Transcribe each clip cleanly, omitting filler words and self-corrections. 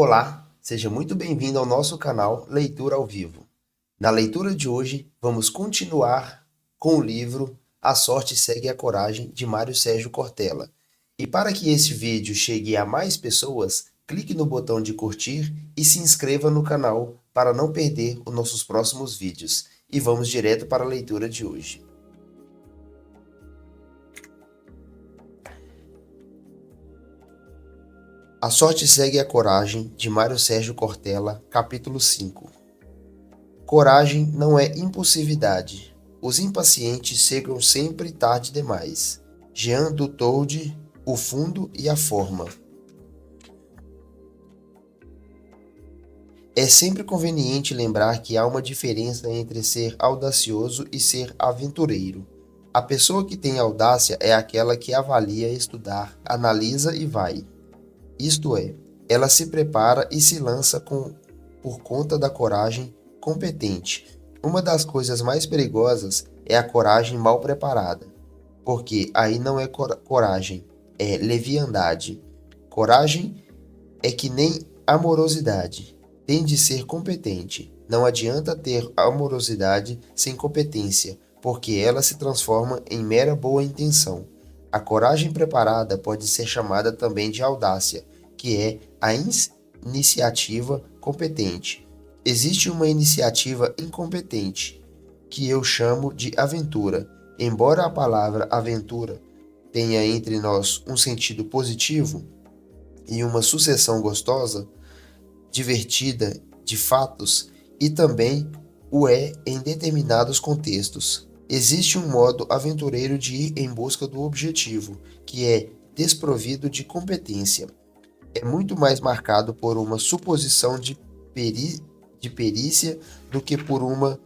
Olá, seja muito bem-vindo ao nosso canal Leitura ao Vivo. Na leitura de hoje, vamos continuar com o livro A Sorte Segue a Coragem, de Mário Sérgio Cortella. E para que esse vídeo chegue a mais pessoas, clique no botão de curtir e se inscreva no canal para não perder os nossos próximos vídeos. E vamos direto para a leitura de hoje. A Sorte Segue a Coragem, de Mário Sérgio Cortella, capítulo 5. Coragem não é impulsividade. Os impacientes chegam sempre tarde demais. Jean Dutoude, O Fundo e a Forma. É sempre conveniente lembrar que há uma diferença entre ser audacioso e ser aventureiro. A pessoa que tem audácia é aquela que avalia estudar, analisa e vai. Isto é, ela se prepara e se lança por conta da coragem competente. Uma das coisas mais perigosas é a coragem mal preparada, porque aí não é coragem, é leviandade. Coragem é que nem amorosidade, tem de ser competente. Não adianta ter amorosidade sem competência, porque ela se transforma em mera boa intenção. A coragem preparada pode ser chamada também de audácia, que é a iniciativa competente. Existe uma iniciativa incompetente, que eu chamo de aventura. Embora a palavra aventura tenha entre nós um sentido positivo e uma sucessão gostosa, divertida de fatos, e também o é em determinados contextos. Existe um modo aventureiro de ir em busca do objetivo, que é desprovido de competência. É muito mais marcado por uma suposição de perícia do que por uma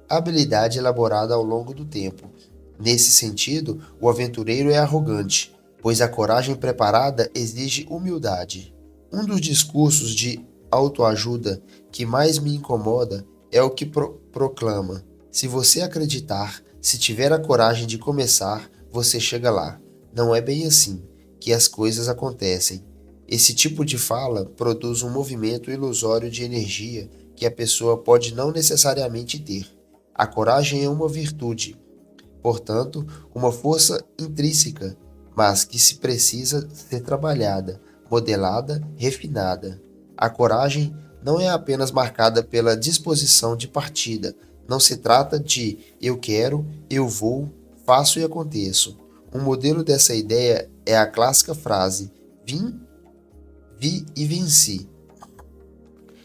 habilidade elaborada ao longo do tempo. Nesse sentido, o aventureiro é arrogante, pois a coragem preparada exige humildade. Um dos discursos de autoajuda que mais me incomoda é o que proclama: se você acreditar, se tiver a coragem de começar, você chega lá. Não é bem assim que as coisas acontecem. Esse tipo de fala produz um movimento ilusório de energia que a pessoa pode não necessariamente ter. A coragem é uma virtude, portanto, uma força intrínseca, mas que se precisa ser trabalhada, modelada, refinada. A coragem não é apenas marcada pela disposição de partida. Não se trata de eu quero, eu vou, faço e aconteço. Um modelo dessa ideia é a clássica frase vim, vi e venci,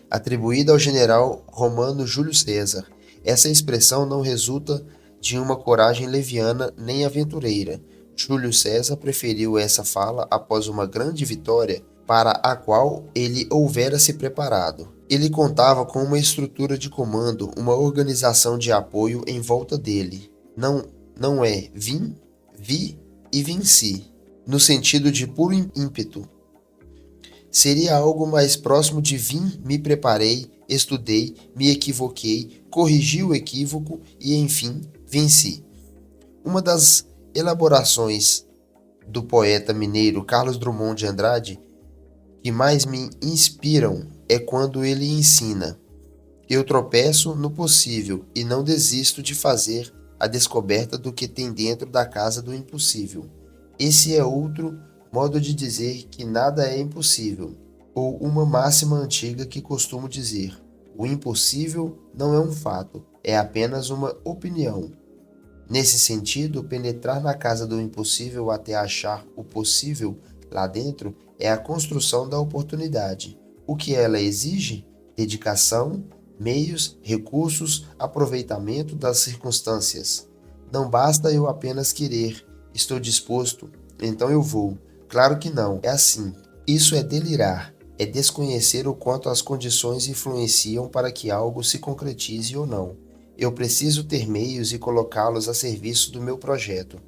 atribuída ao general romano Júlio César. Essa expressão não resulta de uma coragem leviana nem aventureira. Júlio César preferiu essa fala após uma grande vitória para a qual ele houvera se preparado. Ele contava com uma estrutura de comando, uma organização de apoio em volta dele. Não é vim, vi e venci, no sentido de puro ímpeto. Seria algo mais próximo de vim, me preparei, estudei, me equivoquei, corrigi o equívoco e, enfim, venci. Uma das elaborações do poeta mineiro Carlos Drummond de Andrade que mais me inspiram é quando ele ensina: eu tropeço no possível e não desisto de fazer a descoberta do que tem dentro da casa do impossível. Esse é outro modo de dizer que nada é impossível, ou uma máxima antiga que costumo dizer: o impossível não é um fato, é apenas uma opinião. Nesse sentido, penetrar na casa do impossível até achar o possível lá dentro é a construção da oportunidade. O que ela exige? Dedicação, meios, recursos, aproveitamento das circunstâncias. Não basta eu apenas querer, estou disposto, então eu vou. Claro que não, é assim. Isso é delirar, é desconhecer o quanto as condições influenciam para que algo se concretize ou não. Eu preciso ter meios e colocá-los a serviço do meu projeto.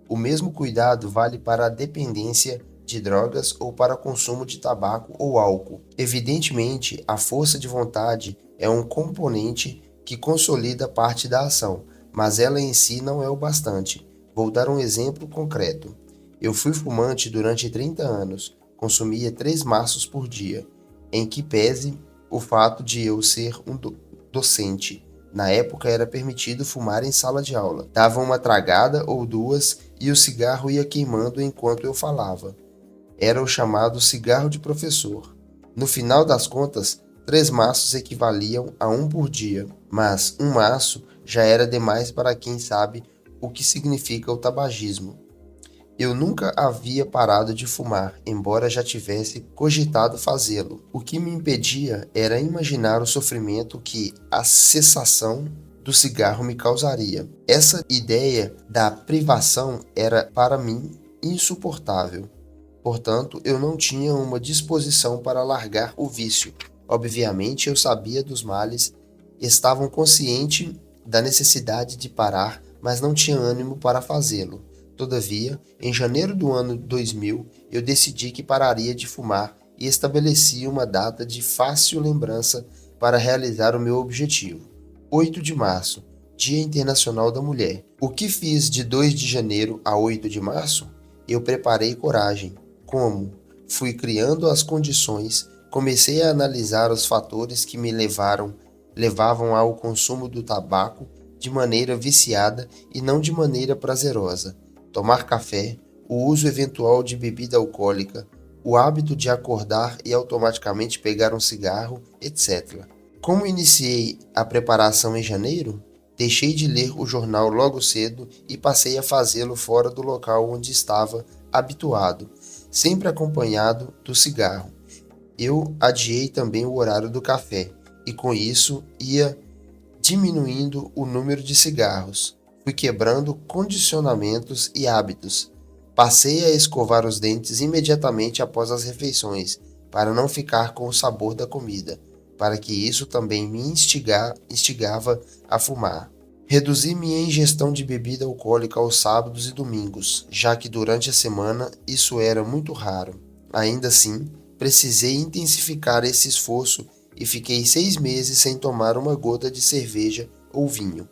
O mesmo cuidado vale para a dependência de drogas ou para o consumo de tabaco ou álcool. Evidentemente, a força de vontade é um componente que consolida parte da ação, mas ela em si não é o bastante. Vou dar um exemplo concreto. Eu fui fumante durante 30 anos, consumia 3 maços por dia. em que pese o fato de eu ser um docente. Na época era permitido fumar em sala de aula. Dava uma tragada ou duas e o cigarro ia queimando enquanto eu falava. Era o chamado cigarro de professor. No final das contas, 3 maços equivaliam a um por dia, mas um maço já era demais para quem sabe o que significa o tabagismo. Eu nunca havia parado de fumar, embora já tivesse cogitado fazê-lo. O que me impedia era imaginar o sofrimento que a cessação do cigarro me causaria. Essa ideia da privação era para mim insuportável. Portanto, eu não tinha uma disposição para largar o vício. Obviamente, eu sabia dos males, estava consciente da necessidade de parar, mas não tinha ânimo para fazê-lo. Todavia, em janeiro do ano 2000, eu decidi que pararia de fumar e estabeleci uma data de fácil lembrança para realizar o meu objetivo. 8 de março, Dia Internacional da Mulher. O que fiz de 2 de janeiro a 8 de março? Eu preparei coragem. Como? Fui criando as condições, comecei a analisar os fatores que me levavam ao consumo do tabaco de maneira viciada e não de maneira prazerosa. Tomar café, o uso eventual de bebida alcoólica, o hábito de acordar e automaticamente pegar um cigarro, etc. Como iniciei a preparação em janeiro, deixei de ler o jornal logo cedo e passei a fazê-lo fora do local onde estava habituado, sempre acompanhado do cigarro. Eu adiei também o horário do café e com isso ia diminuindo o número de cigarros. Fui quebrando condicionamentos e hábitos. Passei a escovar os dentes imediatamente após as refeições, para não ficar com o sabor da comida, para que isso também me instigava a fumar. Reduzi minha ingestão de bebida alcoólica aos sábados e domingos, já que durante a semana isso era muito raro. Ainda assim, precisei intensificar esse esforço e fiquei 6 meses sem tomar uma gota de cerveja ou vinho.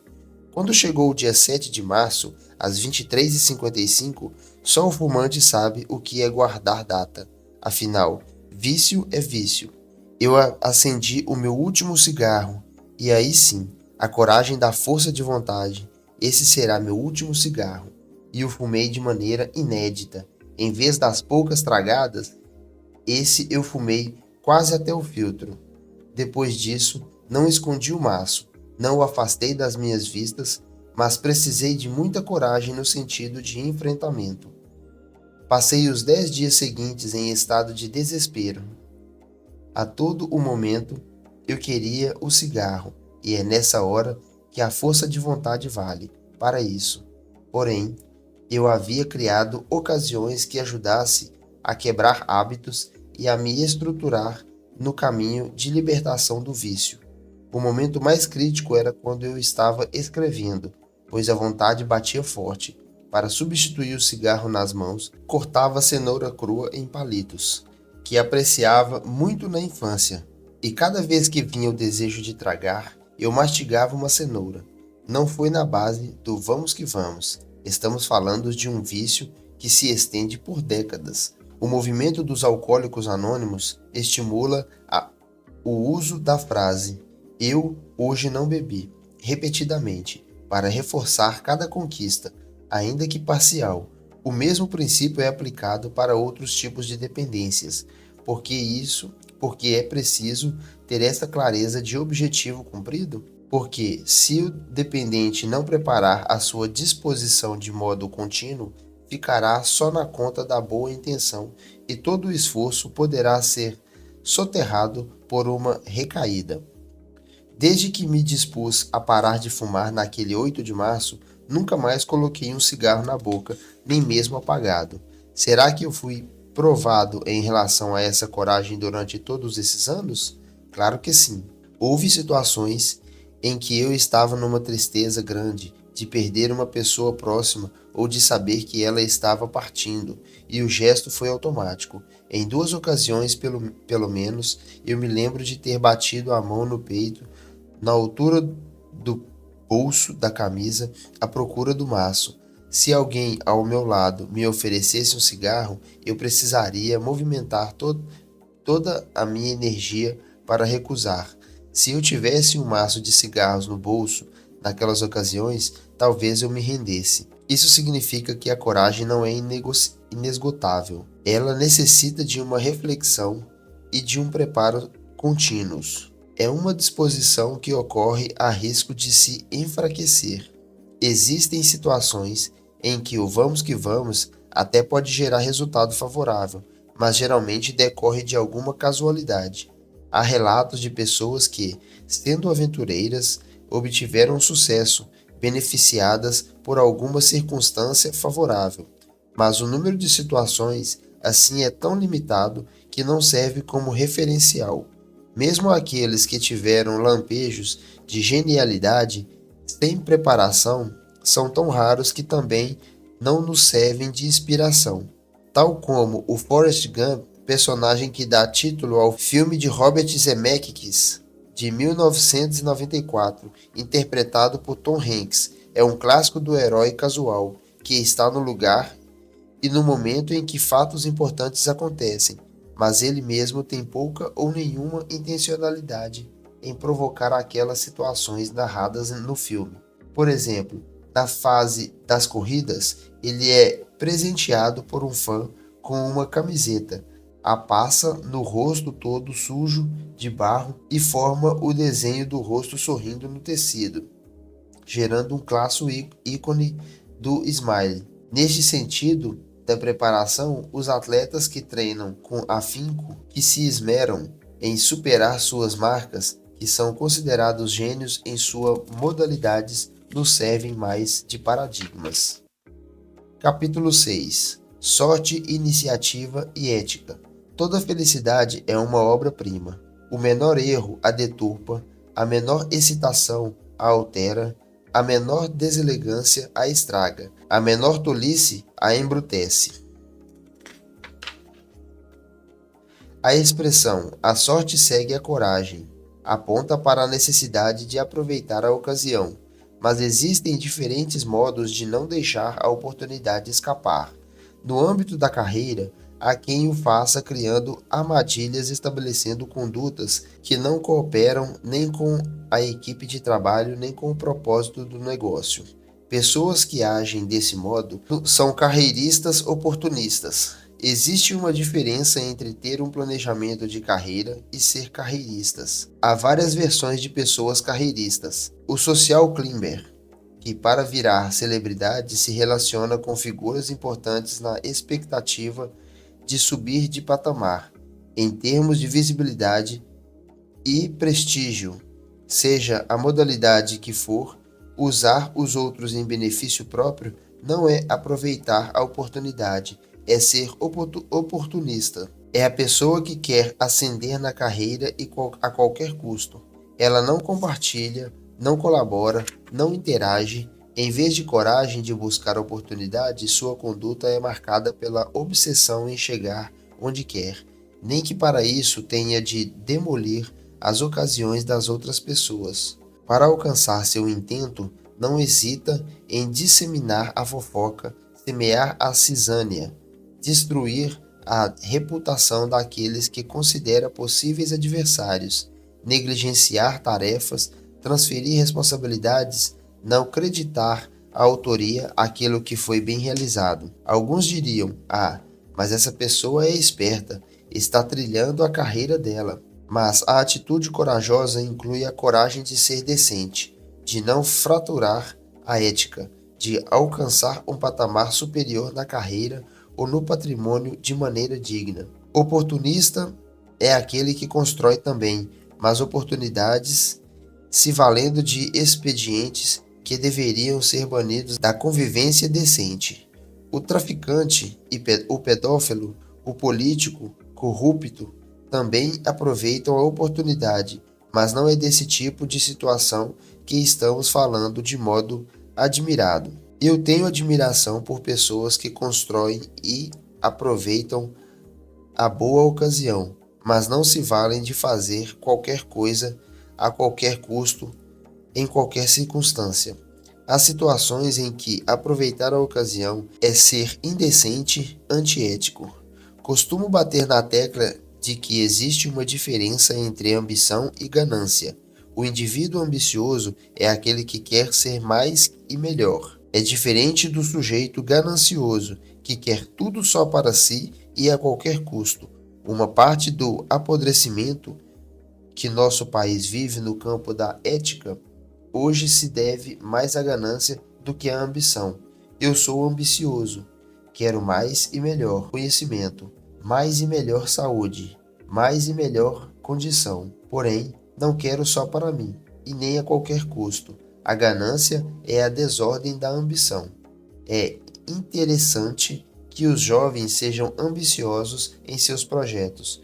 Quando chegou o dia 7 de março, às 23h55, só o fumante sabe o que é guardar data. Afinal, vício é vício. Eu acendi o meu último cigarro, e aí sim, a coragem da força de vontade. Esse será meu último cigarro. E o fumei de maneira inédita. Em vez das poucas tragadas, esse eu fumei quase até o filtro. Depois disso, não escondi o maço, não o afastei das minhas vistas, mas precisei de muita coragem no sentido de enfrentamento. Passei os 10 dias seguintes em estado de desespero. A todo o momento, eu queria o cigarro, e é nessa hora que a força de vontade vale para isso. Porém, eu havia criado ocasiões que ajudassem a quebrar hábitos e a me estruturar no caminho de libertação do vício. O momento mais crítico era quando eu estava escrevendo, pois a vontade batia forte. Para substituir o cigarro nas mãos, cortava a cenoura crua em palitos, que apreciava muito na infância, e cada vez que vinha o desejo de tragar, eu mastigava uma cenoura. Não foi na base do vamos que vamos. Estamos falando de um vício que se estende por décadas. O movimento dos alcoólicos anônimos estimula o uso da frase "eu hoje não bebi" repetidamente, para reforçar cada conquista, ainda que parcial. O mesmo princípio é aplicado para outros tipos de dependências, porque é preciso ter essa clareza de objetivo cumprido. Porque se o dependente não preparar a sua disposição de modo contínuo, ficará só na conta da boa intenção e todo o esforço poderá ser soterrado por uma recaída. Desde que me dispus a parar de fumar naquele 8 de março, nunca mais coloquei um cigarro na boca, nem mesmo apagado. Será que eu fui provado em relação a essa coragem durante todos esses anos? Claro que sim. Houve situações em que eu estava numa tristeza grande de perder uma pessoa próxima ou de saber que ela estava partindo, e o gesto foi automático. Em 2 ocasiões, pelo menos, eu me lembro de ter batido a mão no peito, na altura do bolso da camisa, à procura do maço. Se alguém ao meu lado me oferecesse um cigarro, eu precisaria movimentar toda a minha energia para recusar. Se eu tivesse um maço de cigarros no bolso, naquelas ocasiões, talvez eu me rendesse. Isso significa que a coragem não é inesgotável. Ela necessita de uma reflexão e de um preparo contínuos. É uma disposição que ocorre a risco de se enfraquecer. Existem situações em que o vamos que vamos até pode gerar resultado favorável, mas geralmente decorre de alguma casualidade. Há relatos de pessoas que, sendo aventureiras, obtiveram sucesso, beneficiadas por alguma circunstância favorável. Mas o número de situações assim é tão limitado que não serve como referencial. Mesmo aqueles que tiveram lampejos de genialidade sem preparação são tão raros que também não nos servem de inspiração. Tal como o Forrest Gump, personagem que dá título ao filme de Robert Zemeckis de 1994, interpretado por Tom Hanks, é um clássico do herói casual que está no lugar e no momento em que fatos importantes acontecem, mas ele mesmo tem pouca ou nenhuma intencionalidade em provocar aquelas situações narradas no filme. Por exemplo, na fase das corridas, ele é presenteado por um fã com uma camiseta. A passa no rosto todo sujo de barro e forma o desenho do rosto sorrindo no tecido, gerando um clássico ícone do smile. Neste sentido da preparação, os atletas que treinam com afinco, que se esmeram em superar suas marcas, que são considerados gênios em suas modalidades, nos servem mais de paradigmas. Capítulo 6. Sorte, iniciativa e ética. Toda felicidade é uma obra-prima. O menor erro a deturpa, a menor excitação a altera, a menor deselegância a estraga, a menor tolice a embrutece. A expressão "a sorte segue a coragem" aponta para a necessidade de aproveitar a ocasião, mas existem diferentes modos de não deixar a oportunidade escapar. No âmbito da carreira, há quem o faça criando armadilhas, estabelecendo condutas que não cooperam nem com a equipe de trabalho nem com o propósito do negócio. Pessoas que agem desse modo são carreiristas oportunistas. Existe uma diferença entre ter um planejamento de carreira e ser carreiristas. Há várias versões de pessoas carreiristas. O social climber, que para virar celebridade se relaciona com figuras importantes na expectativa de subir de patamar, em termos de visibilidade e prestígio, seja a modalidade que for. Usar os outros em benefício próprio não é aproveitar a oportunidade, é ser oportunista. É a pessoa que quer ascender na carreira a qualquer custo. Ela não compartilha, não colabora, não interage. Em vez de coragem de buscar oportunidade, sua conduta é marcada pela obsessão em chegar onde quer, nem que para isso tenha de demolir as ocasiões das outras pessoas. Para alcançar seu intento, não hesita em disseminar a fofoca, semear a cisânia, destruir a reputação daqueles que considera possíveis adversários, negligenciar tarefas, transferir responsabilidades, não creditar a autoria àquilo que foi bem realizado. Alguns diriam: mas essa pessoa é esperta, está trilhando a carreira dela. Mas a atitude corajosa inclui a coragem de ser decente, de não fraturar a ética, de alcançar um patamar superior na carreira ou no patrimônio de maneira digna. Oportunista é aquele que constrói também, mas oportunidades se valendo de expedientes que deveriam ser banidos da convivência decente. O traficante e o pedófilo, o político corrupto, também aproveitam a oportunidade, mas não é desse tipo de situação que estamos falando de modo admirado. Eu tenho admiração por pessoas que constroem e aproveitam a boa ocasião, mas não se valem de fazer qualquer coisa a qualquer custo, em qualquer circunstância. Há situações em que aproveitar a ocasião é ser indecente, antiético. Costumo bater na tecla de que existe uma diferença entre ambição e ganância. O indivíduo ambicioso é aquele que quer ser mais e melhor. É diferente do sujeito ganancioso, que quer tudo só para si e a qualquer custo. Uma parte do apodrecimento que nosso país vive no campo da ética hoje se deve mais à ganância do que à ambição. Eu sou ambicioso. Quero mais e melhor conhecimento, mais e melhor saúde, mais e melhor condição. Porém, não quero só para mim, e nem a qualquer custo. A ganância é a desordem da ambição. É interessante que os jovens sejam ambiciosos em seus projetos.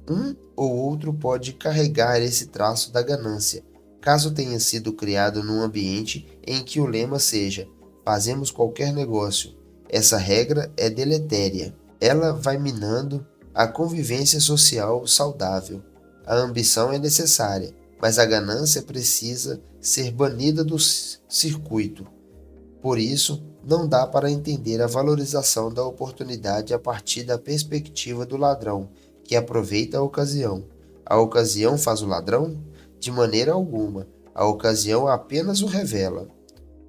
Um ou outro pode carregar esse traço da ganância, caso tenha sido criado num ambiente em que o lema seja: fazemos qualquer negócio. Essa regra é deletéria. Ela vai minando a convivência social saudável. A ambição é necessária, mas a ganância precisa ser banida do circuito. Por isso, não dá para entender a valorização da oportunidade a partir da perspectiva do ladrão, que aproveita a ocasião. A ocasião faz o ladrão? De maneira alguma. A ocasião apenas o revela.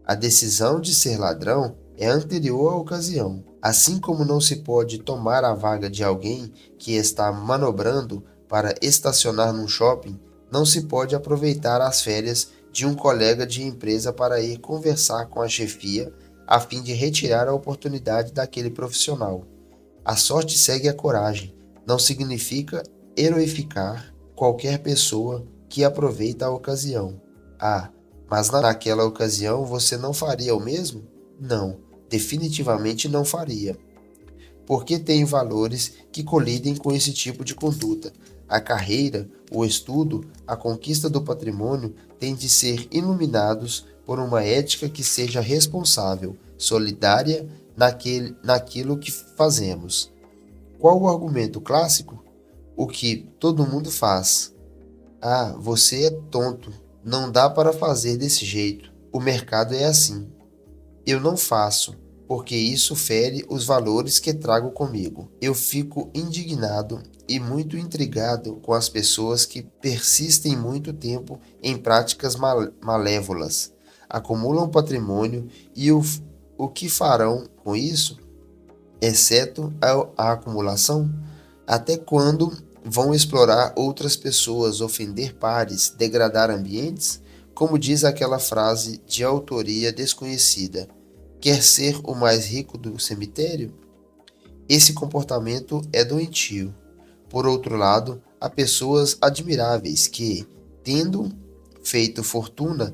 A decisão de ser ladrão é anterior à ocasião. Assim como não se pode tomar a vaga de alguém que está manobrando para estacionar num shopping, não se pode aproveitar as férias de um colega de empresa para ir conversar com a chefia a fim de retirar a oportunidade daquele profissional. A sorte segue a coragem. Não significa heroificar qualquer pessoa que aproveita a ocasião. Ah, mas naquela ocasião você não faria o mesmo? Não, definitivamente não faria. Porque tem valores que colidem com esse tipo de conduta. A carreira, o estudo, a conquista do patrimônio têm de ser iluminados por uma ética que seja responsável, solidária naquilo que fazemos. Qual o argumento clássico? O que todo mundo faz. Ah, você é tonto, não dá para fazer desse jeito. O mercado é assim. Eu não faço, porque isso fere os valores que trago comigo. Eu fico indignado e muito intrigado com as pessoas que persistem muito tempo em práticas malévolas, acumulam patrimônio e o que farão com isso, exceto a acumulação? Até quando vão explorar outras pessoas, ofender pares, degradar ambientes? Como diz aquela frase de autoria desconhecida: quer ser o mais rico do cemitério? Esse comportamento é doentio. Por outro lado, há pessoas admiráveis que, tendo feito fortuna,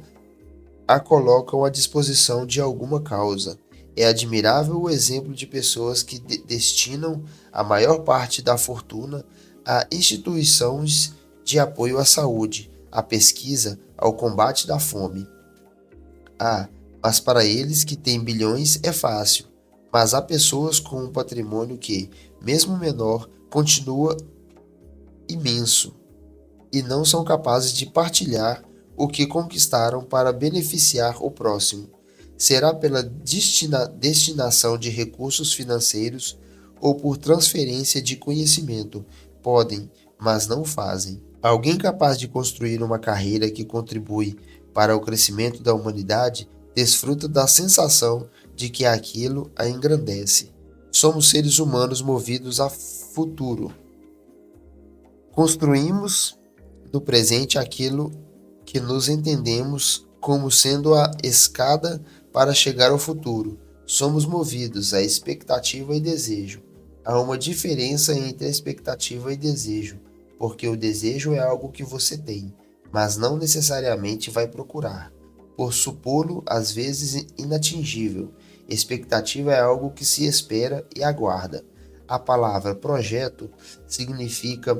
a colocam à disposição de alguma causa. É admirável o exemplo de pessoas que destinam a maior parte da fortuna a instituições de apoio à saúde, à pesquisa, ao combate da fome. Ah, mas para eles que têm bilhões é fácil. Mas há pessoas com um patrimônio que, mesmo menor, continua imenso e não são capazes de partilhar o que conquistaram para beneficiar o próximo. Será pela destinação de recursos financeiros ou por transferência de conhecimento. Podem, mas não fazem. Alguém capaz de construir uma carreira que contribui para o crescimento da humanidade desfruta da sensação de que aquilo a engrandece. Somos seres humanos movidos a futuro. Construímos no presente aquilo que nos entendemos como sendo a escada para chegar ao futuro. Somos movidos a expectativa e desejo. Há uma diferença entre expectativa e desejo, porque o desejo é algo que você tem, mas não necessariamente vai procurar, por supô-lo às vezes inatingível. Expectativa é algo que se espera e aguarda. A palavra projeto significa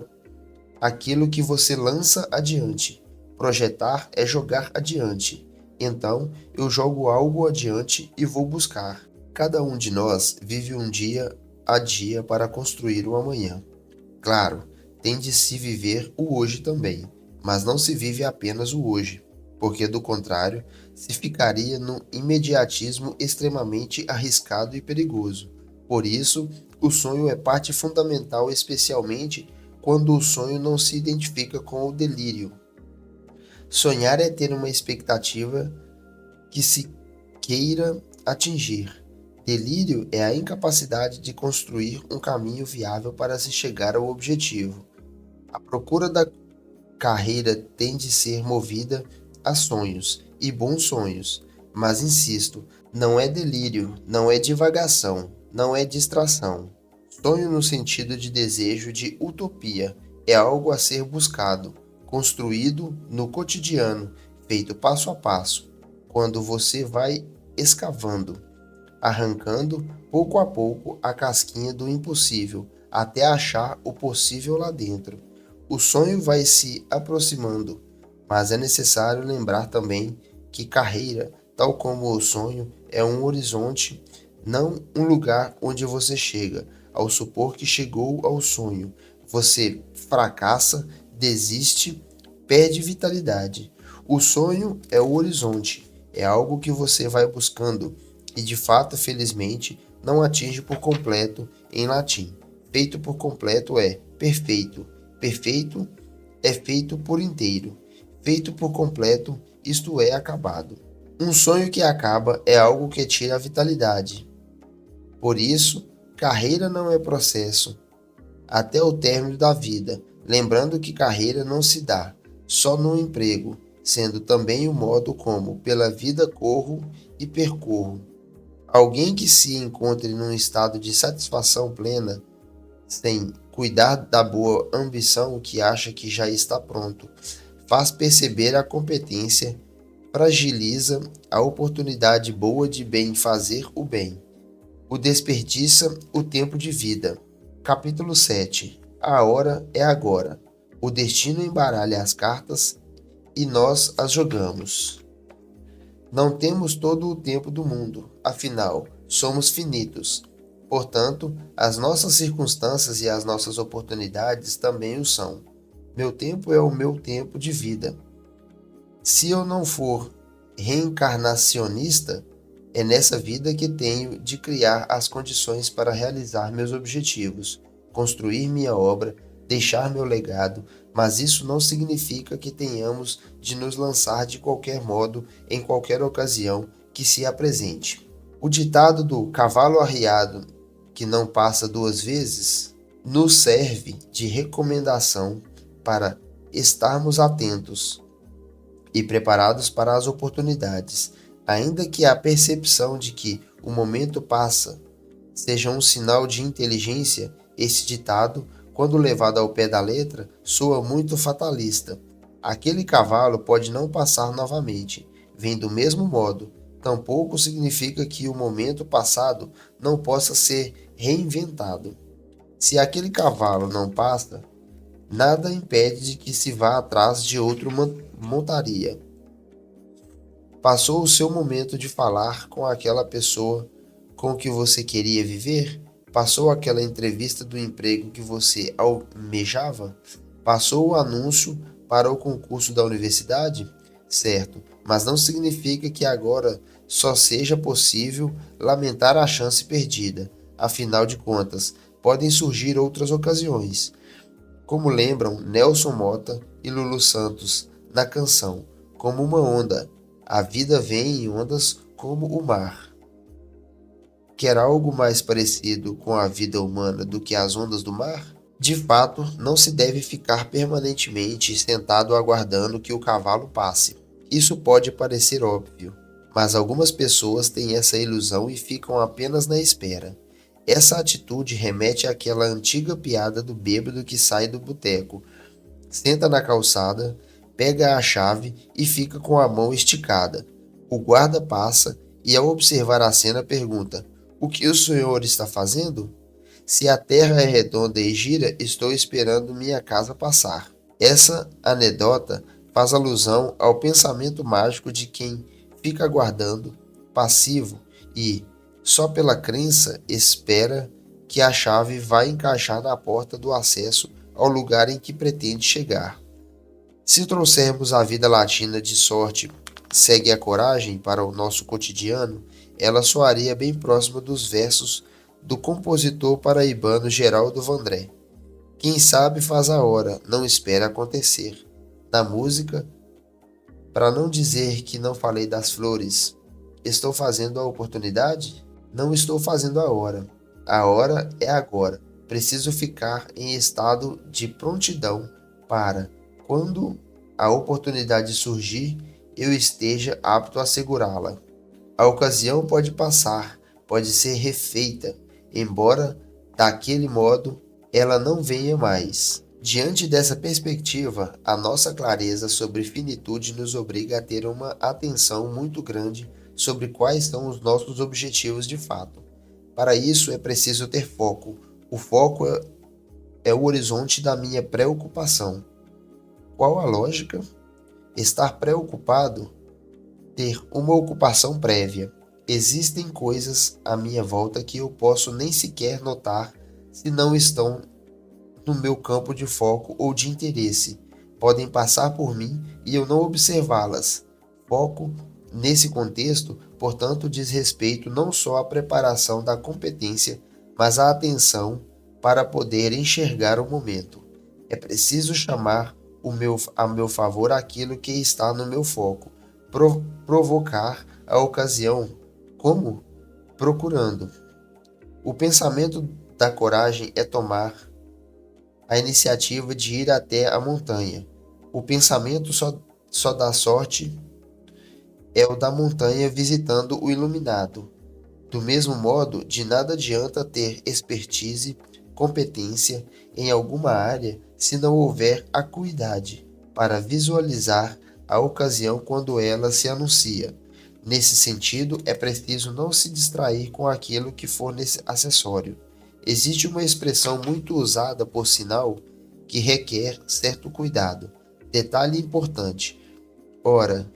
aquilo que você lança adiante. Projetar é jogar adiante. Então, eu jogo algo adiante e vou buscar. Cada um de nós vive um dia a dia para construir o amanhã. Claro, tem de se viver o hoje também, mas não se vive apenas o hoje, porque do contrário, se ficaria no imediatismo extremamente arriscado e perigoso. Por isso, o sonho é parte fundamental, especialmente quando o sonho não se identifica com o delírio. Sonhar é ter uma expectativa que se queira atingir. Delírio é a incapacidade de construir um caminho viável para se chegar ao objetivo. A procura da carreira tem de ser movida a sonhos, e bons sonhos. Mas insisto, não é delírio, não é divagação, não é distração. Sonho no sentido de desejo de utopia é algo a ser buscado, construído no cotidiano, feito passo a passo, quando você vai escavando, arrancando pouco a pouco a casquinha do impossível, até achar o possível lá dentro. O sonho vai se aproximando, mas é necessário lembrar também que carreira, tal como o sonho, é um horizonte, não um lugar onde você chega. Ao supor que chegou ao sonho, você fracassa, desiste, perde vitalidade. O sonho é o horizonte, é algo que você vai buscando e de fato, felizmente, não atinge por completo em latim. Feito por completo é perfeito. Perfeito é feito por inteiro. Feito por completo, isto é, acabado. Um sonho que acaba é algo que tira a vitalidade. Por isso, carreira não é processo até o término da vida, lembrando que carreira não se dá só no emprego, sendo também o modo como pela vida corro e percorro. Alguém que se encontre num estado de satisfação plena, sem cuidar da boa ambição que acha que já está pronto, faz perceber a competência, fragiliza a oportunidade boa de bem fazer o bem, o desperdiça o tempo de vida. Capítulo 7. A hora é agora. O destino embaralha as cartas e nós as jogamos. Não temos todo o tempo do mundo, afinal, somos finitos. Portanto, as nossas circunstâncias e as nossas oportunidades também o são. Meu tempo é o meu tempo de vida. Se eu não for reencarnacionista, é nessa vida que tenho de criar as condições para realizar meus objetivos, construir minha obra, deixar meu legado, mas isso não significa que tenhamos de nos lançar de qualquer modo em qualquer ocasião que se apresente. O ditado do cavalo arriado que não passa duas vezes nos serve de recomendação para estarmos atentos e preparados para as oportunidades, ainda que a percepção de que o momento passa seja um sinal de inteligência. Esse ditado, quando levado ao pé da letra, soa muito fatalista. Aquele cavalo pode não passar novamente, vem do mesmo modo. Tampouco significa que o momento passado não possa ser reinventado. Se aquele cavalo não passa, nada impede de que se vá atrás de outra montaria. Passou o seu momento de falar com aquela pessoa com que você queria viver? Passou aquela entrevista do emprego que você almejava? Passou o anúncio para o concurso da universidade? Certo, mas não significa que agora só seja possível lamentar a chance perdida. Afinal de contas, podem surgir outras ocasiões, como lembram Nelson Motta e Lulu Santos na canção Como uma Onda. A vida vem em ondas como o mar. Quer algo mais parecido com a vida humana do que as ondas do mar? De fato, não se deve ficar permanentemente sentado aguardando que o cavalo passe. Isso pode parecer óbvio, mas algumas pessoas têm essa ilusão e ficam apenas na espera. Essa atitude remete àquela antiga piada do bêbado que sai do boteco, senta na calçada, pega a chave e fica com a mão esticada. O guarda passa e, ao observar a cena, pergunta: "O que o senhor está fazendo?" "Se a terra é redonda e gira, estou esperando minha casa passar." Essa anedota faz alusão ao pensamento mágico de quem fica aguardando, passivo e, só pela crença, espera que a chave vai encaixar na porta do acesso ao lugar em que pretende chegar. Se trouxermos a vida latina de sorte segue a coragem para o nosso cotidiano, ela soaria bem próxima dos versos do compositor paraibano Geraldo Vandré. Quem sabe faz a hora, não espera acontecer. Na música, para não dizer que não falei das flores, estou fazendo a oportunidade? Não estou fazendo a hora. A hora é agora. Preciso ficar em estado de prontidão para, quando a oportunidade surgir, eu esteja apto a segurá-la. A ocasião pode passar, pode ser refeita, embora daquele modo ela não venha mais. Diante dessa perspectiva, a nossa clareza sobre finitude nos obriga a ter uma atenção muito grande sobre quais são os nossos objetivos de fato. Para isso é preciso ter foco. O foco é o horizonte da minha preocupação. Qual a lógica? Estar preocupado, ter uma ocupação prévia. Existem coisas à minha volta que eu posso nem sequer notar se não estão no meu campo de foco ou de interesse. Podem passar por mim e eu não observá-las. Foco, nesse contexto, portanto, diz respeito não só à preparação da competência, mas à atenção para poder enxergar o momento. É preciso chamar a meu favor aquilo que está no meu foco, provocar a ocasião. Como? Procurando. O pensamento da coragem é tomar a iniciativa de ir até a montanha. O pensamento só dá sorte é o da montanha visitando o iluminado. Do mesmo modo, de nada adianta ter expertise, competência em alguma área se não houver acuidade para visualizar a ocasião quando ela se anuncia. Nesse sentido, é preciso não se distrair com aquilo que for acessório. Existe uma expressão muito usada, por sinal, que requer certo cuidado. Detalhe importante. Ora,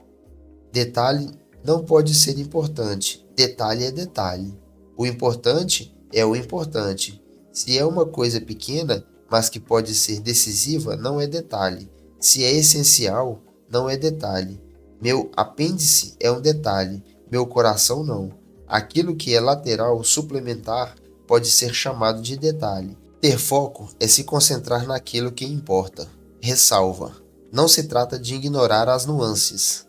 detalhe não pode ser importante. Detalhe é detalhe. O importante é o importante. Se é uma coisa pequena, mas que pode ser decisiva, não é detalhe. Se é essencial, não é detalhe. Meu apêndice é um detalhe, meu coração não. Aquilo que é lateral, suplementar, pode ser chamado de detalhe. Ter foco é se concentrar naquilo que importa. Ressalva: não se trata de ignorar as nuances,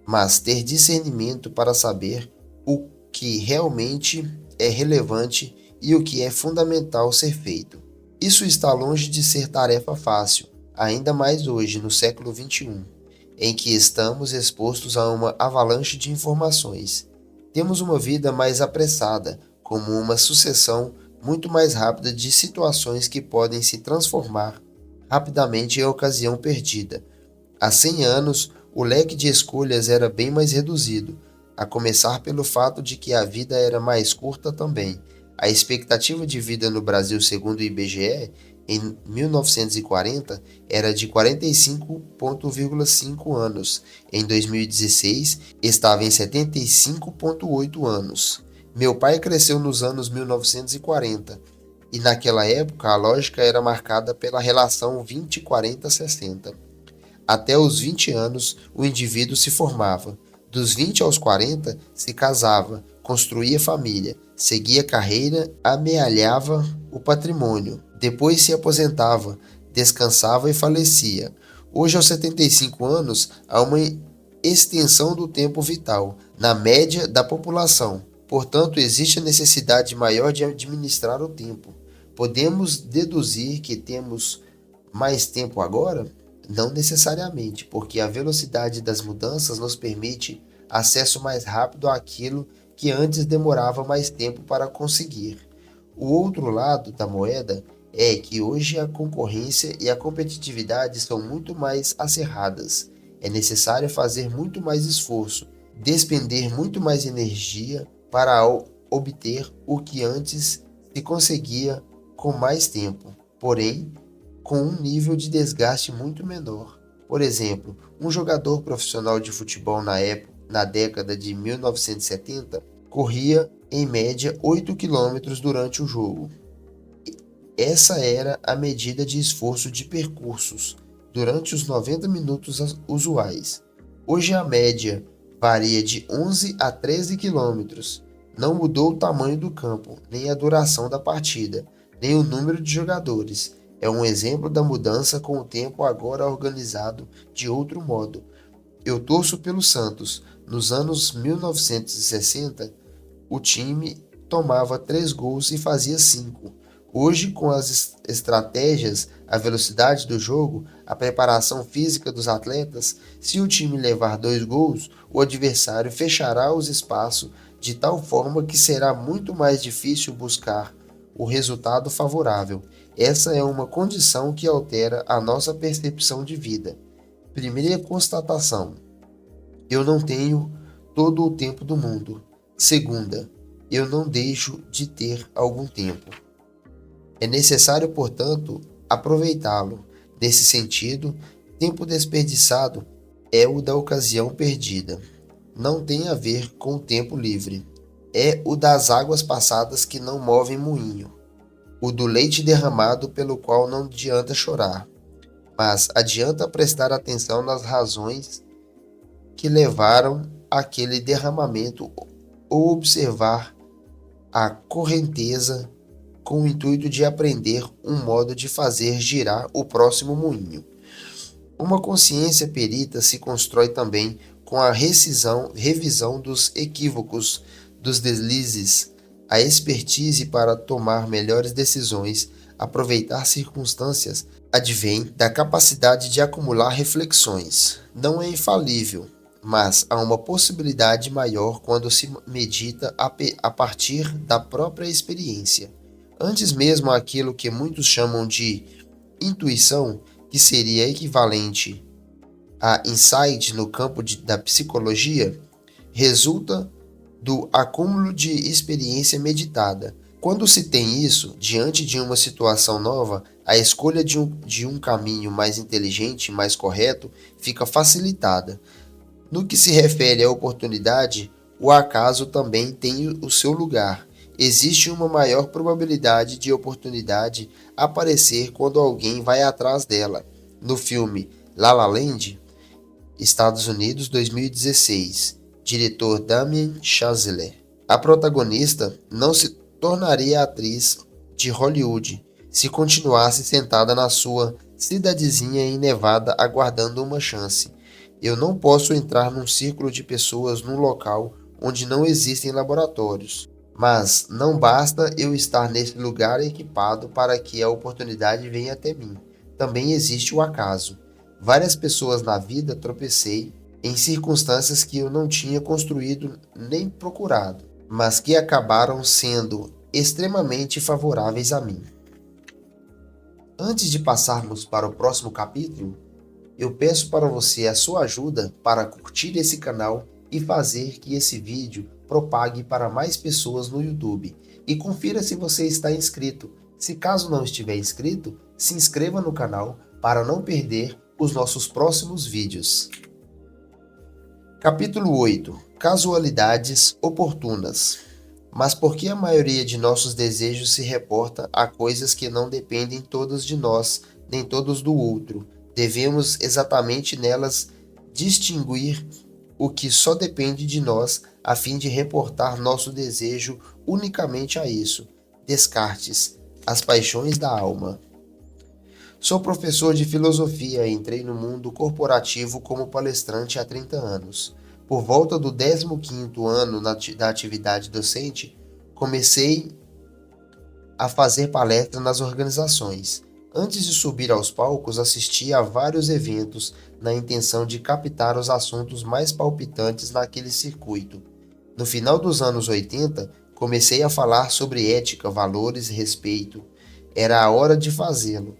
mas ter discernimento para saber o que realmente é relevante e o que é fundamental ser feito. Isso está longe de ser tarefa fácil, ainda mais hoje, no século XXI, em que estamos expostos a uma avalanche de informações. Temos uma vida mais apressada, como uma sucessão muito mais rápida de situações que podem se transformar rapidamente em ocasião perdida. Há 100 anos, o leque de escolhas era bem mais reduzido, a começar pelo fato de que a vida era mais curta também. A expectativa de vida no Brasil, segundo o IBGE, em 1940 era de 45,5 anos. Em 2016, estava em 75,8 anos. Meu pai cresceu nos anos 1940 e naquela época a lógica era marcada pela relação 20-40-60. Até os 20 anos, o indivíduo se formava. Dos 20 aos 40, se casava, construía família, seguia carreira, amealhava o patrimônio. Depois se aposentava, descansava e falecia. Hoje, aos 75 anos, há uma extensão do tempo vital, na média da população. Portanto, existe a necessidade maior de administrar o tempo. Podemos deduzir que temos mais tempo agora? Não necessariamente, porque a velocidade das mudanças nos permite acesso mais rápido àquilo que antes demorava mais tempo para conseguir. O outro lado da moeda é que hoje a concorrência e a competitividade são muito mais acirradas. É necessário fazer muito mais esforço, despender muito mais energia para obter o que antes se conseguia com mais tempo. Porém, com um nível de desgaste muito menor. Por exemplo, um jogador profissional de futebol na década de 1970 corria em média 8 quilômetros durante o jogo. Essa era a medida de esforço de percursos durante os 90 minutos usuais. Hoje a média varia de 11 a 13 quilômetros. Não mudou o tamanho do campo, nem a duração da partida, nem o número de jogadores. É um exemplo da mudança com o tempo agora organizado de outro modo. Eu torço pelo Santos. Nos anos 1960, o time tomava 3 gols e fazia 5. Hoje, com as estratégias, a velocidade do jogo, a preparação física dos atletas, se o time levar 2 gols, o adversário fechará os espaços de tal forma que será muito mais difícil buscar o resultado favorável. Essa é uma condição que altera a nossa percepção de vida. Primeira constatação: eu não tenho todo o tempo do mundo. Segunda, eu não deixo de ter algum tempo. É necessário, portanto, aproveitá-lo. Nesse sentido, tempo desperdiçado é o da ocasião perdida. Não tem a ver com o tempo livre. É o das águas passadas que não movem moinho. O do leite derramado pelo qual não adianta chorar, mas adianta prestar atenção nas razões que levaram àquele derramamento ou observar a correnteza com o intuito de aprender um modo de fazer girar o próximo moinho. Uma consciência perita se constrói também com a revisão dos equívocos, dos deslizes, a expertise para tomar melhores decisões, aproveitar circunstâncias, advém da capacidade de acumular reflexões. Não é infalível, mas há uma possibilidade maior quando se medita a partir da própria experiência. Antes mesmo aquilo que muitos chamam de intuição, que seria equivalente a insight no campo da psicologia, resulta do acúmulo de experiência meditada. Quando se tem isso, diante de uma situação nova, a escolha de um caminho mais inteligente, mais correto, fica facilitada. No que se refere à oportunidade, o acaso também tem o seu lugar. Existe uma maior probabilidade de oportunidade aparecer quando alguém vai atrás dela. No filme La La Land, Estados Unidos, 2016, diretor Damien Chazelle, a protagonista não se tornaria atriz de Hollywood se continuasse sentada na sua cidadezinha em Nevada aguardando uma chance. Eu não posso entrar num círculo de pessoas num local onde não existem laboratórios. Mas não basta eu estar nesse lugar equipado para que a oportunidade venha até mim. Também existe o acaso. Várias pessoas na vida tropecei em circunstâncias que eu não tinha construído nem procurado, mas que acabaram sendo extremamente favoráveis a mim. Antes de passarmos para o próximo capítulo, eu peço para você a sua ajuda para curtir esse canal e fazer que esse vídeo propague para mais pessoas no YouTube. E confira se você está inscrito. Se caso não estiver inscrito, se inscreva no canal para não perder os nossos próximos vídeos. Capítulo 8. Casualidades oportunas. Mas por que a maioria de nossos desejos se reporta a coisas que não dependem todas de nós, nem todas do outro? Devemos exatamente nelas distinguir o que só depende de nós, a fim de reportar nosso desejo unicamente a isso. Descartes, As Paixões da Alma. Sou professor de filosofia e entrei no mundo corporativo como palestrante há 30 anos. Por volta do 15º ano da atividade docente, comecei a fazer palestra nas organizações. Antes de subir aos palcos, assisti a vários eventos na intenção de captar os assuntos mais palpitantes naquele circuito. No final dos anos 80, comecei a falar sobre ética, valores e respeito. Era a hora de fazê-lo.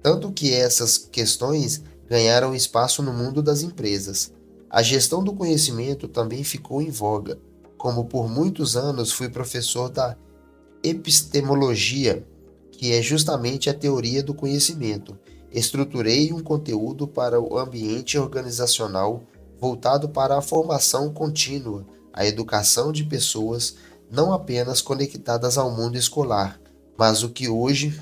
Tanto que essas questões ganharam espaço no mundo das empresas. A gestão do conhecimento também ficou em voga. Como por muitos anos fui professor da epistemologia, que é justamente a teoria do conhecimento, estruturei um conteúdo para o ambiente organizacional voltado para a formação contínua, a educação de pessoas não apenas conectadas ao mundo escolar, mas o que hoje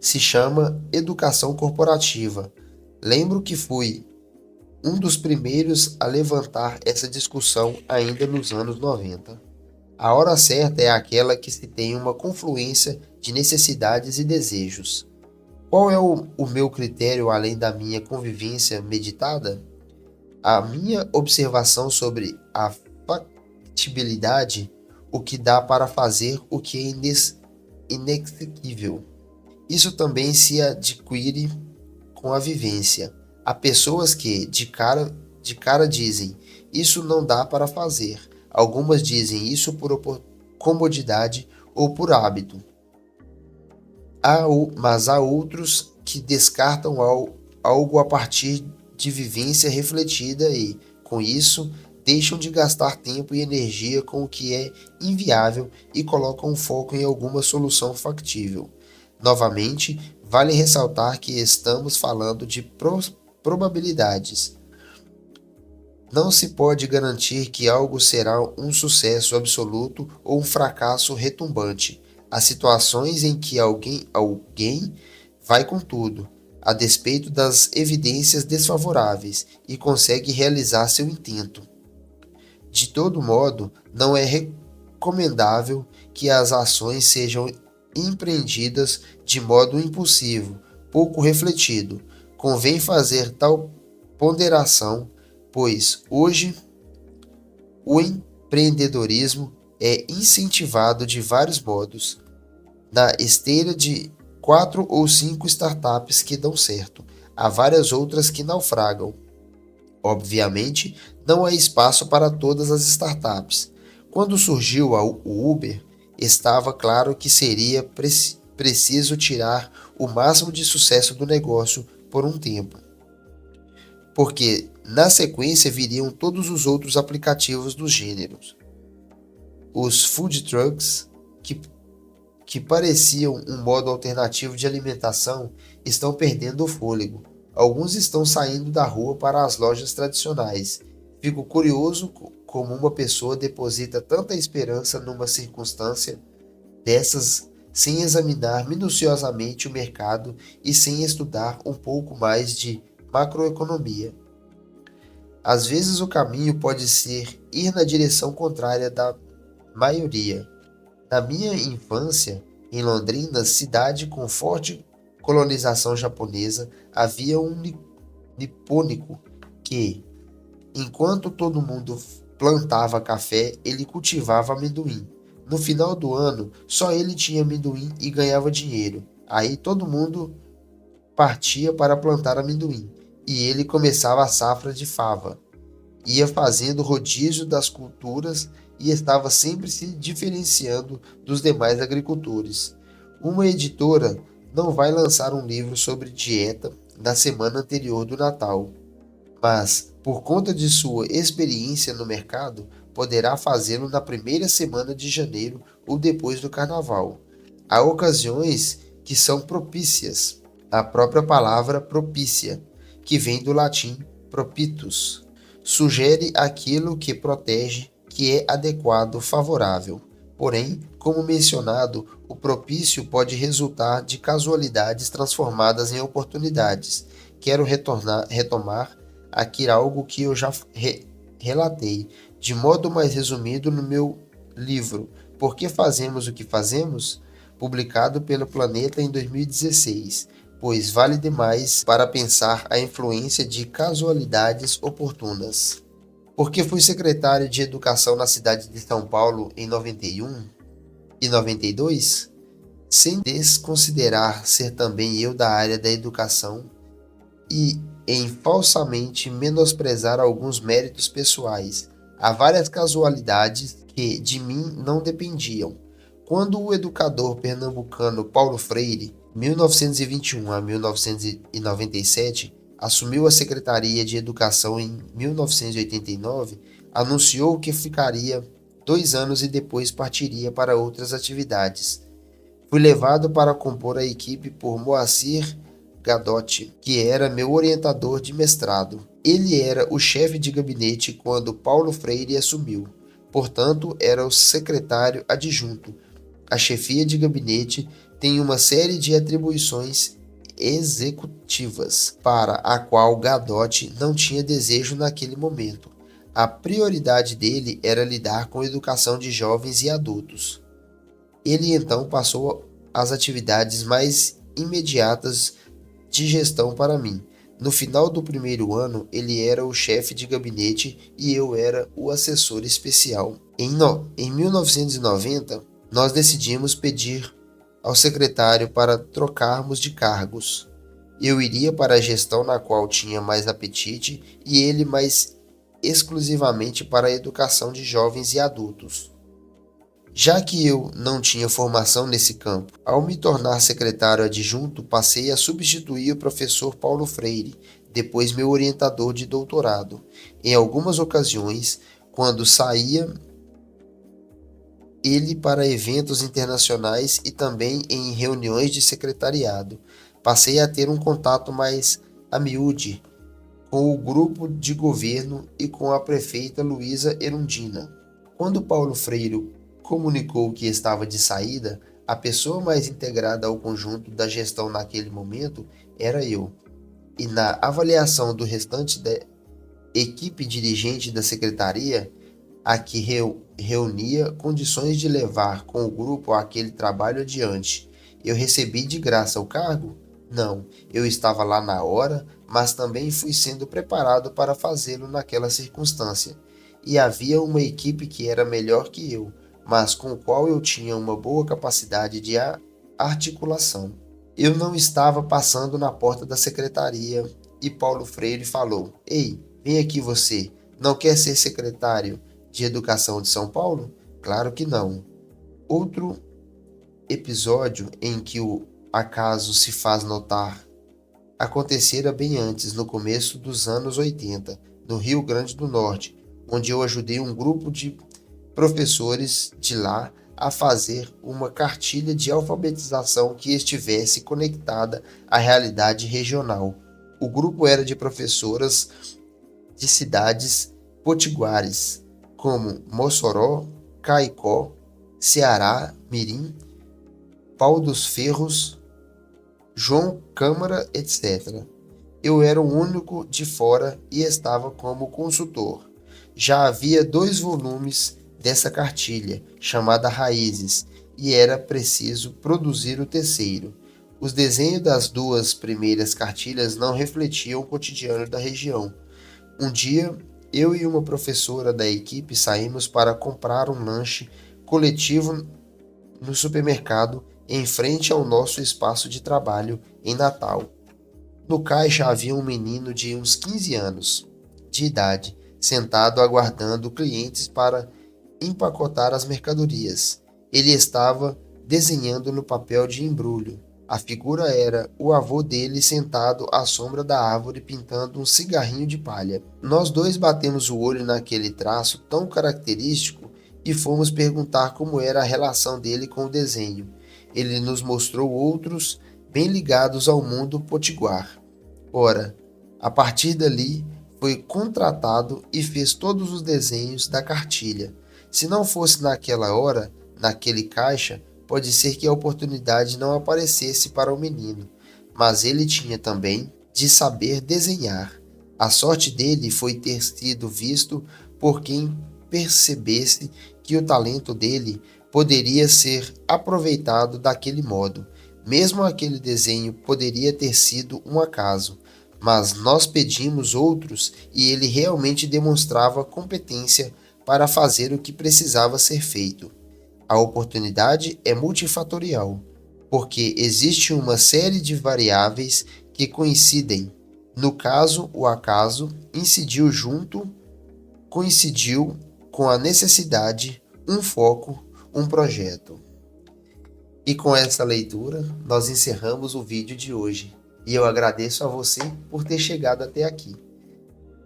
se chama educação corporativa. Lembro que fui um dos primeiros a levantar essa discussão ainda nos anos 90. A hora certa é aquela que se tem uma confluência de necessidades e desejos. Qual é o meu critério além da minha convivência meditada? A minha observação sobre a factibilidade, o que dá para fazer, o que é inexequível. Isso também se adquire com a vivência. Há pessoas que, de cara dizem, isso não dá para fazer. Algumas dizem isso por comodidade ou por hábito. Mas há outros que descartam algo a partir de vivência refletida e, com isso, deixam de gastar tempo e energia com o que é inviável e colocam o foco em alguma solução factível. Novamente, vale ressaltar que estamos falando de probabilidades. Não se pode garantir que algo será um sucesso absoluto ou um fracasso retumbante. Há situações em que alguém vai com tudo, a despeito das evidências desfavoráveis, e consegue realizar seu intento. De todo modo, não é recomendável que as ações sejam empreendidas de modo impulsivo, pouco refletido. Convém fazer tal ponderação, pois hoje o empreendedorismo é incentivado de vários modos. Na esteira de 4 ou 5 startups que dão certo, há várias outras que naufragam. Obviamente, não há espaço para todas as startups. Quando surgiu o Uber, estava claro que seria preciso tirar o máximo de sucesso do negócio por um tempo, porque na sequência viriam todos os outros aplicativos dos gêneros. Os food trucks, que pareciam um modo alternativo de alimentação, estão perdendo o fôlego. Alguns estão saindo da rua para as lojas tradicionais. Fico curioso como uma pessoa deposita tanta esperança numa circunstância dessas sem examinar minuciosamente o mercado e sem estudar um pouco mais de macroeconomia. Às vezes o caminho pode ser ir na direção contrária da maioria. Na minha infância, em Londrina, cidade com forte colonização japonesa, havia um nipônico que, enquanto todo mundo plantava café, ele cultivava amendoim. No final do ano, só ele tinha amendoim e ganhava dinheiro. Aí todo mundo partia para plantar amendoim, e ele começava a safra de fava. Ia fazendo rodízio das culturas e estava sempre se diferenciando dos demais agricultores. Uma editora não vai lançar um livro sobre dieta na semana anterior do Natal, mas, por conta de sua experiência no mercado, poderá fazê-lo na primeira semana de janeiro ou depois do Carnaval. Há ocasiões que são propícias. A própria palavra propícia, que vem do latim propitus, sugere aquilo que protege, que é adequado, favorável. Porém, como mencionado, o propício pode resultar de casualidades transformadas em oportunidades. Quero retomar aqui algo que eu já relatei, de modo mais resumido no meu livro Por que Fazemos o que Fazemos?, publicado pelo Planeta em 2016, pois vale demais para pensar a influência de casualidades oportunas. Porque fui secretário de Educação na cidade de São Paulo em 91 e 92, sem desconsiderar ser também eu da área da educação e em falsamente menosprezar alguns méritos pessoais. Há várias casualidades que de mim não dependiam. Quando o educador pernambucano Paulo Freire, 1921 a 1997, assumiu a Secretaria de Educação em 1989, anunciou que ficaria 2 anos e depois partiria para outras atividades. Fui levado para compor a equipe por Moacir Gadotti, que era meu orientador de mestrado. Ele era o chefe de gabinete quando Paulo Freire assumiu, portanto, era o secretário adjunto. A chefia de gabinete tem uma série de atribuições executivas, para a qual Gadotti não tinha desejo naquele momento. A prioridade dele era lidar com a educação de jovens e adultos. Ele então passou às atividades mais imediatas de gestão para mim. No final do primeiro ano, ele era o chefe de gabinete e eu era o assessor especial. Em 1990, nós decidimos pedir ao secretário para trocarmos de cargos. Eu iria para a gestão na qual tinha mais apetite e ele mais exclusivamente para a educação de jovens e adultos. Já que eu não tinha formação nesse campo, ao me tornar secretário adjunto, passei a substituir o professor Paulo Freire, depois meu orientador de doutorado. Em algumas ocasiões, quando saía ele para eventos internacionais e também em reuniões de secretariado, passei a ter um contato mais a miúde com o grupo de governo e com a prefeita Luísa Erundina. Quando Paulo Freire comunicou que estava de saída, a pessoa mais integrada ao conjunto da gestão naquele momento era eu. E na avaliação do restante da equipe dirigente da secretaria, a que reunia condições de levar com o grupo aquele trabalho adiante, eu recebi de graça o cargo? Não, eu estava lá na hora, mas também fui sendo preparado para fazê-lo naquela circunstância. E havia uma equipe que era melhor que eu, mas com o qual eu tinha uma boa capacidade de articulação. Eu não estava passando na porta da secretaria e Paulo Freire falou: Ei, vem aqui você, não quer ser secretário de Educação de São Paulo? Claro que não. Outro episódio em que o acaso se faz notar acontecera bem antes, no começo dos anos 80, no Rio Grande do Norte, onde eu ajudei um grupo de professores de lá a fazer uma cartilha de alfabetização que estivesse conectada à realidade regional. O grupo era de professoras de cidades potiguares, como Mossoró, Caicó, Ceará, Mirim, Pau dos Ferros, João Câmara, etc. Eu era o único de fora e estava como consultor. Já havia 2 volumes dessa cartilha, chamada Raízes, e era preciso produzir o terceiro. Os desenhos das 2 primeiras cartilhas não refletiam o cotidiano da região. Um dia, eu e uma professora da equipe saímos para comprar um lanche coletivo no supermercado em frente ao nosso espaço de trabalho em Natal. No caixa havia um menino de uns 15 anos de idade, sentado aguardando clientes para empacotar as mercadorias. Ele estava desenhando no papel de embrulho. A figura era o avô dele sentado à sombra da árvore pintando um cigarrinho de palha. Nós 2 batemos o olho naquele traço tão característico e fomos perguntar como era a relação dele com o desenho. Ele nos mostrou outros bem ligados ao mundo potiguar. Ora, a partir dali, foi contratado e fez todos os desenhos da cartilha. Se não fosse naquela hora, naquele caixa, pode ser que a oportunidade não aparecesse para o menino, mas ele tinha também de saber desenhar. A sorte dele foi ter sido visto por quem percebesse que o talento dele poderia ser aproveitado daquele modo. Mesmo aquele desenho poderia ter sido um acaso, mas nós pedimos outros e ele realmente demonstrava competência para fazer o que precisava ser feito. A oportunidade é multifatorial, porque existe uma série de variáveis que coincidem. No caso, o acaso coincidiu com a necessidade, um foco, um projeto. E com essa leitura, nós encerramos o vídeo de hoje. E eu agradeço a você por ter chegado até aqui.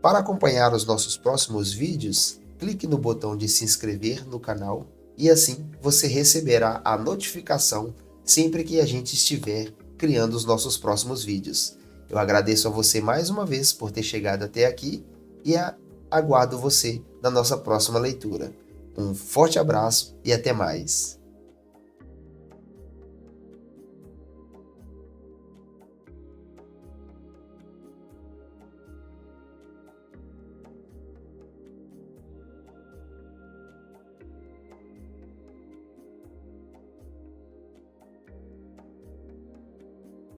Para acompanhar os nossos próximos vídeos, clique no botão de se inscrever no canal e assim você receberá a notificação sempre que a gente estiver criando os nossos próximos vídeos. Eu agradeço a você mais uma vez por ter chegado até aqui e aguardo você na nossa próxima leitura. Um forte abraço e até mais!